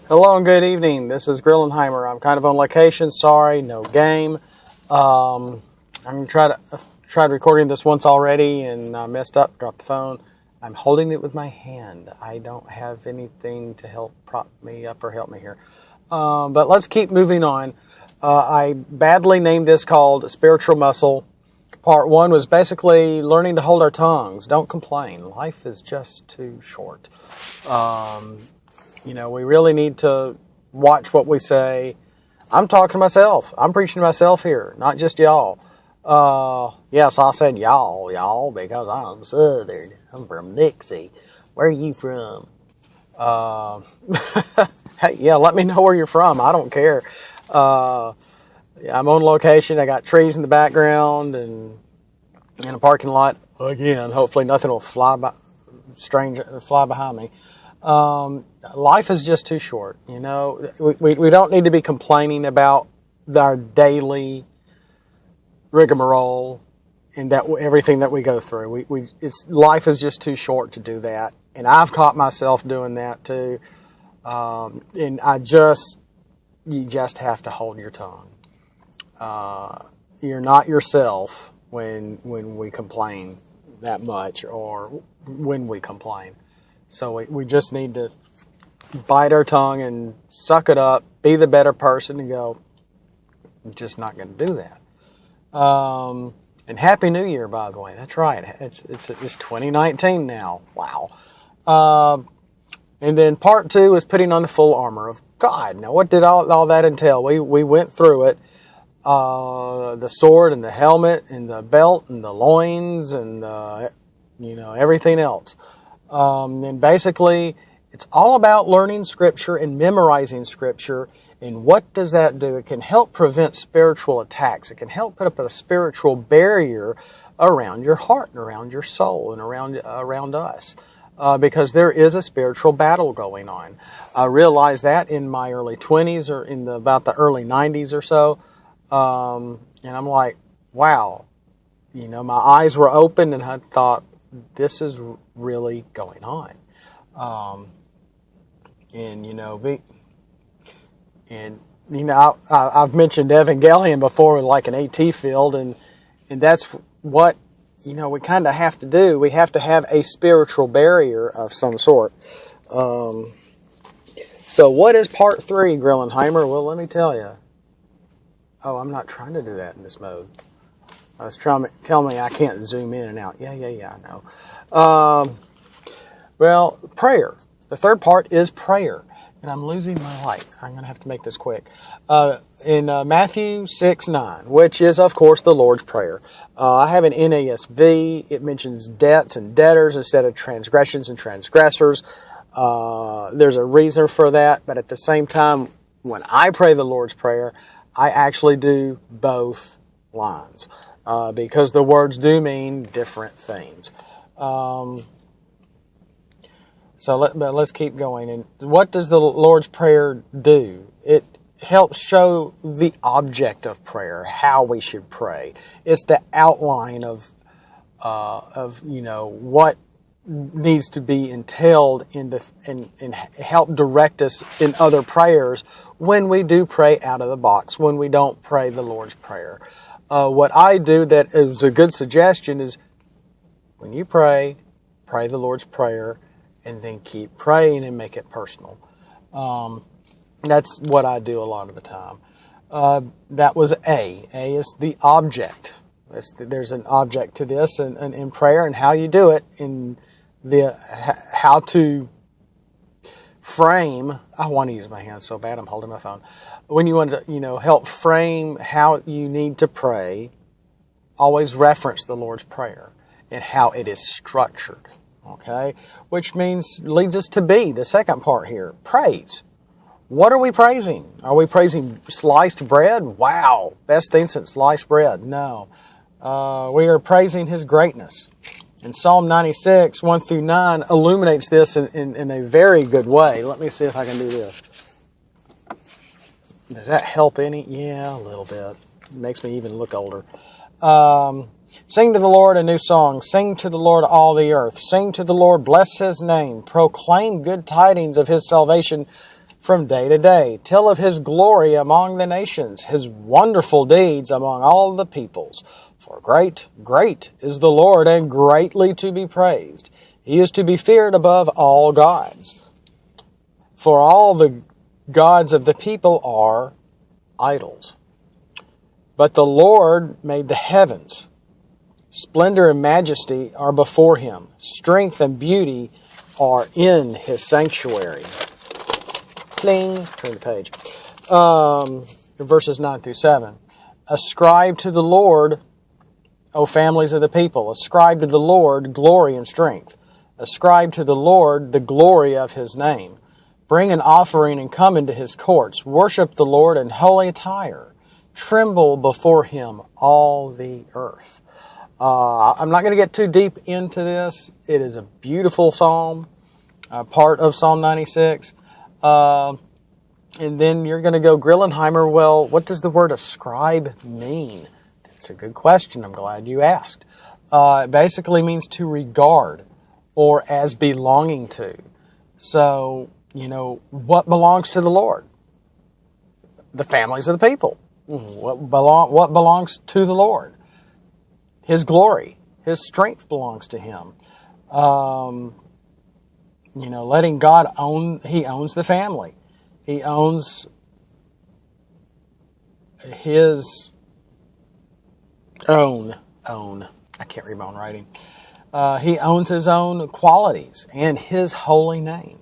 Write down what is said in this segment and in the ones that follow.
Hello and good evening. This is Grillenheimer. I'm kind of on location. Sorry, no game. I'm going to tried recording this once already and I messed up, dropped the phone. I'm holding it with my hand. I don't have anything to help prop me up or help me here. But let's keep moving on. I badly named this called Spiritual Muscle. Part 1 was basically learning to hold our tongues. Don't complain. Life is just too short. We really need to watch what we say. I'm talking to myself. I'm preaching to myself here, not just y'all. Yes, I said y'all, because I'm Southern. I'm from Dixie. Where are you from? Hey, yeah, let me know where you're from. I don't care. I'm on location. I got trees in the background and in a parking lot. Again, hopefully nothing will fly behind me. Life is just too short. We don't need to be complaining about our daily rigmarole and that everything that we go through. Life is just too short to do that, and I've caught myself doing that too. And you just have to hold your tongue. You're not yourself when we complain that much, or when we complain. So we just need to bite our tongue and suck it up, be the better person, and go, I'm just not going to do that. And Happy New Year, by the way. That's right. It's 2019 now. Wow. And then part 2 is putting on the full armor of God. Now, what did all that entail? We went through it. The sword and the helmet and the belt and the loins and everything else. And basically, it's all about learning Scripture and memorizing Scripture. And what does that do? It can help prevent spiritual attacks. It can help put up a spiritual barrier around your heart and around your soul and around us. Because there is a spiritual battle going on. I realized that in my early 20s or about the early 90s or so. And I'm like, wow. My eyes were open and I thought, this is really going on. I've mentioned Evangelion before, like an AT field, and that's what, we kind of have to do. We have to have a spiritual barrier of some sort. So what is part 3, Grillenheimer? Well, let me tell you. Oh, I'm not trying to do that in this mode. I was tell me I can't zoom in and out. Yeah, I know. Well, prayer. The third part is prayer. And I'm losing my light. I'm going to have to make this quick. In Matthew 6:9, which is, of course, the Lord's Prayer. I have an NASV. It mentions debts and debtors instead of transgressions and transgressors. There's a reason for that. But at the same time, when I pray the Lord's Prayer, I actually do both lines. Because the words do mean different things. Let's keep going. And what does the Lord's Prayer do? It helps show the object of prayer, how we should pray. It's the outline of what needs to be entailed and help direct us in other prayers when we do pray out of the box, when we don't pray the Lord's Prayer. What I do that is a good suggestion is when you pray the Lord's Prayer, and then keep praying and make it personal. That's what I do a lot of the time. That was A. A is the object. There's an object to this in prayer and how you do it, in how to frame. I want to use my hands so bad I'm holding my phone. When you want to help frame how you need to pray, always reference the Lord's Prayer and how it is structured. Okay, which leads us to B, the second part here, praise. What are we praising? Are we praising sliced bread? Wow, best thing since sliced bread. No, we are praising His greatness. And Psalm 96, 1-9 illuminates this in a very good way. Let me see if I can do this. Does that help any? Yeah, a little bit. It makes me even look older. Sing to the Lord a new song. Sing to the Lord all the earth. Sing to the Lord, bless His name. Proclaim good tidings of His salvation from day to day. Tell of his glory among the nations, his wonderful deeds among all the peoples. For great, great is the Lord, and greatly to be praised. He is to be feared above all gods. For all the gods of the people are idols. But the Lord made the heavens. Splendor and majesty are before him. Strength and beauty are in his sanctuary. Pling. Turn the page. Verses 9 through 7. Ascribe to the Lord, O families of the people. Ascribe to the Lord glory and strength. Ascribe to the Lord the glory of his name. Bring an offering and come into his courts. Worship the Lord in holy attire. Tremble before him, all the earth. I'm not going to get too deep into this. It is a beautiful psalm, part of Psalm 96. And then you're going to go, Grillenheimer, well, what does the word ascribe mean? That's a good question. I'm glad you asked. It basically means to regard or as belonging to. So, what belongs to the Lord? The families of the people. What belongs to the Lord? His glory, his strength belongs to him. Letting God he owns the family. He owns his own. I can't read my own writing. He owns his own qualities and his holy name.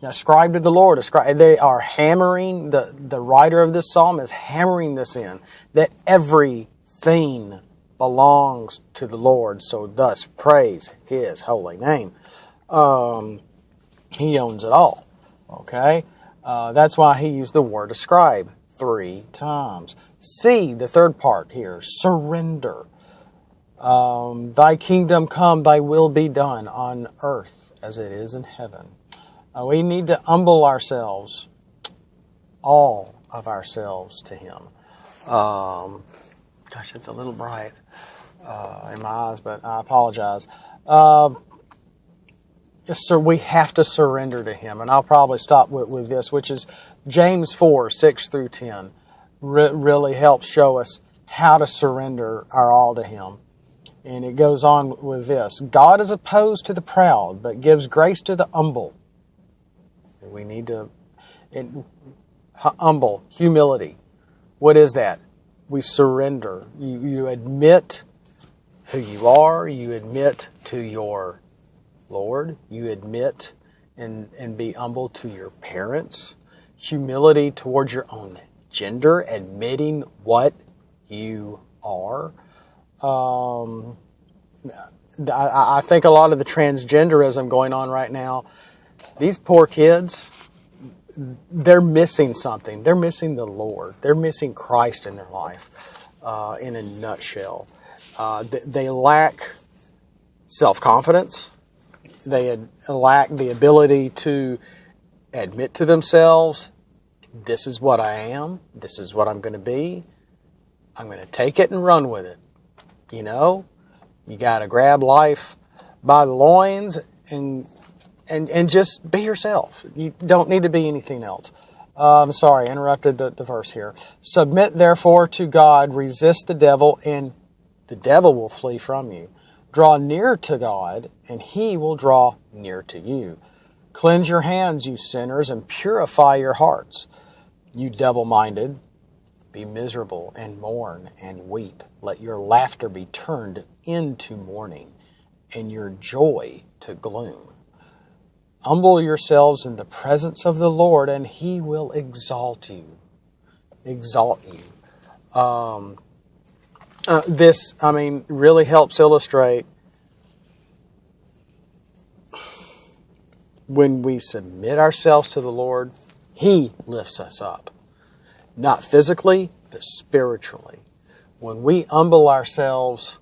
Ascribe to the Lord. They are hammering, the writer of this psalm is hammering this in, that everything belongs to the Lord, so thus praise his holy name. He owns it all. Okay? That's why he used the word ascribe 3 times. See, the third part here, surrender. Thy kingdom come, thy will be done on earth as it is in heaven. We need to humble ourselves, all of ourselves, to him. Gosh, it's a little bright in my eyes, but I apologize. Yes, sir, we have to surrender to him. And I'll probably stop with this, which is James 4, 6 through 10. Really helps show us how to surrender our all to him. And it goes on with this. God is opposed to the proud, but gives grace to the humble. We need to humble, humility. What is that? We surrender. You admit who you are. You admit to your Lord. You admit and be humble to your parents. Humility towards your own gender, admitting what you are. I think a lot of the transgenderism going on right now, these poor kids, they're missing something. They're missing the Lord. They're missing Christ in their life, in a nutshell. They lack self-confidence. They lack the ability to admit to themselves, this is what I am. This is what I'm going to be. I'm going to take it and run with it. You got to grab life by the loins and just be yourself. You don't need to be anything else. I'm sorry, I interrupted the verse here. Submit therefore to God, resist the devil, and the devil will flee from you. Draw near to God, and he will draw near to you. Cleanse your hands, you sinners, and purify your hearts. You double-minded, be miserable, and mourn, and weep. Let your laughter be turned into mourning, and your joy to gloom. Humble yourselves in the presence of the Lord, and he will exalt you. Exalt you. This really helps illustrate when we submit ourselves to the Lord, he lifts us up. Not physically, but spiritually. When we humble ourselves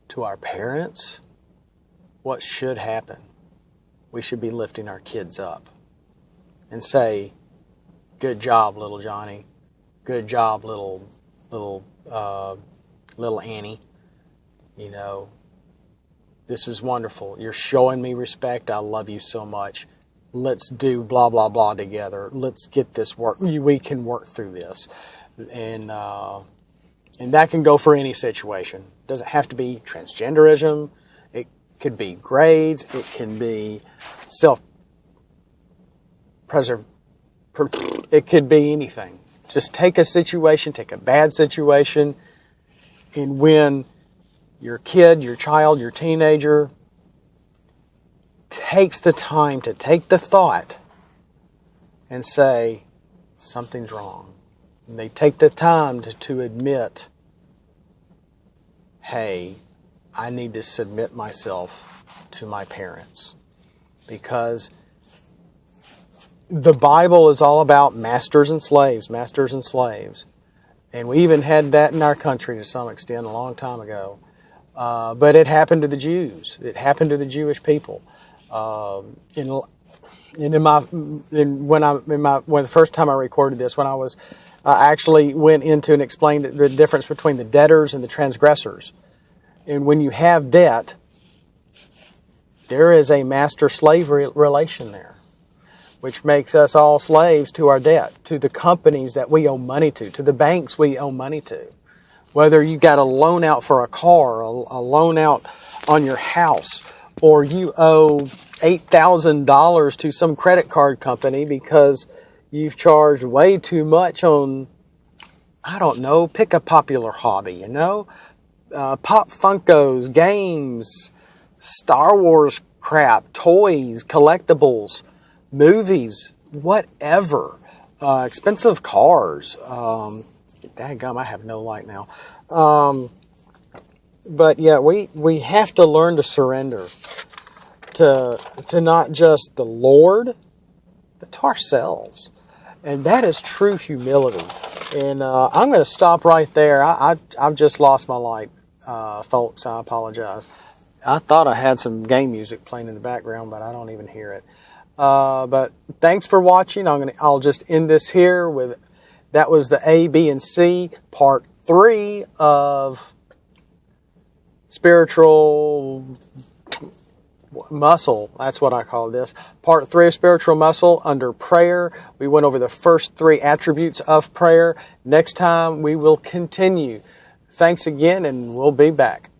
to our parents, what should happen? We should be lifting our kids up and say, good job, little Johnny. Good job, little Annie. This is wonderful. You're showing me respect. I love you so much. let's do blah, blah, blah together. Let's get this work. We can work through this. And that can go for any situation. It doesn't have to be transgenderism. It could be grades. It can be it could be anything. Just take a situation, take a bad situation, and when your kid, your child, your teenager takes the time to take the thought and say, something's wrong. And they take the time to admit, hey, I need to submit myself to my parents. Because the Bible is all about masters and slaves, masters and slaves. And we even had that in our country to some extent a long time ago. But it happened to the Jews. It happened to the Jewish people. When the first time I recorded this, when I actually went into and explained the difference between the debtors and the transgressors. And when you have debt, there is a master-slave relation there, which makes us all slaves to our debt, to the companies that we owe money to the banks we owe money to. Whether you got a loan out for a car, a loan out on your house, or you owe $8,000 to some credit card company because you've charged way too much on, I don't know, pick a popular hobby, Pop Funkos, games, Star Wars crap, toys, collectibles, movies, whatever. Expensive cars. Dadgum, I have no light now. But yeah, we have to learn to surrender to not just the Lord, but to ourselves. And that is true humility. And I'm going to stop right there. I've just lost my light, folks. I apologize. I thought I had some game music playing in the background, but I don't even hear it. But thanks for watching. I'll just end this here with, that was the A, B, and C, part 3 of spiritual muscle. That's what I call this. Part 3 of spiritual muscle under prayer. We went over the first 3 attributes of prayer. Next time we will continue. Thanks again, and we'll be back.